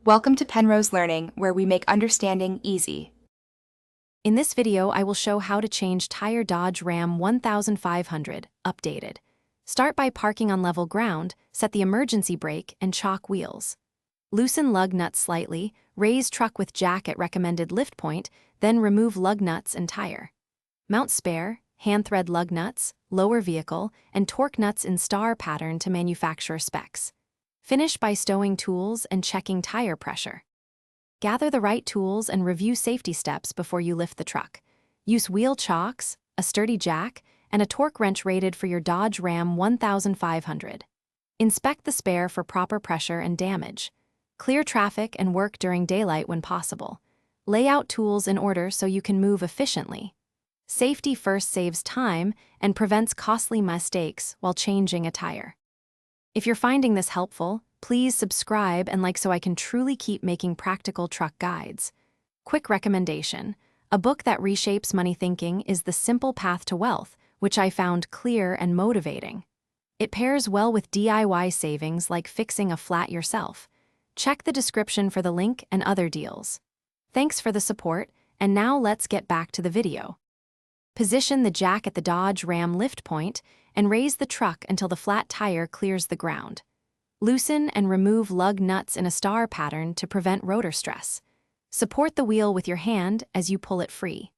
Welcome to Penrose Learning, where we make understanding easy. In this video, I will show how to change tire Dodge Ram 1500, updated. Start by parking on level ground, set the emergency brake, and chock wheels. Loosen lug nuts slightly, raise truck with jack at recommended lift point, then remove lug nuts and tire. Mount spare, hand thread lug nuts, lower vehicle, and torque nuts in star pattern to manufacturer specs. Finish by stowing tools and checking tire pressure. Gather the right tools and review safety steps before you lift the truck. Use wheel chocks, a sturdy jack, and a torque wrench rated for your Dodge Ram 1500. Inspect the spare for proper pressure and damage. Clear traffic and work during daylight when possible. Lay out tools in order so you can move efficiently. Safety first saves time and prevents costly mistakes while changing a tire. If you're finding this helpful, please subscribe and like so I can truly keep making practical truck guides. Quick recommendation: a book that reshapes money thinking is The Simple Path to Wealth, which I found clear and motivating. It pairs well with DIY savings like fixing a flat yourself. Check the description for the link and other deals. Thanks for the support, and now let's get back to the video. Position the jack at the Dodge Ram lift point and raise the truck until the flat tire clears the ground. Loosen and remove lug nuts in a star pattern to prevent rotor stress. Support the wheel with your hand as you pull it free.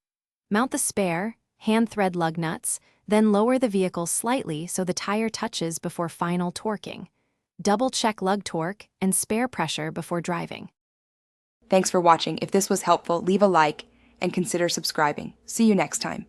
Mount the spare, hand thread lug nuts, then lower the vehicle slightly so the tire touches before final torquing. Double-check lug torque and spare pressure before driving. Thanks for watching. If this was helpful, leave a like and consider subscribing. See you next time.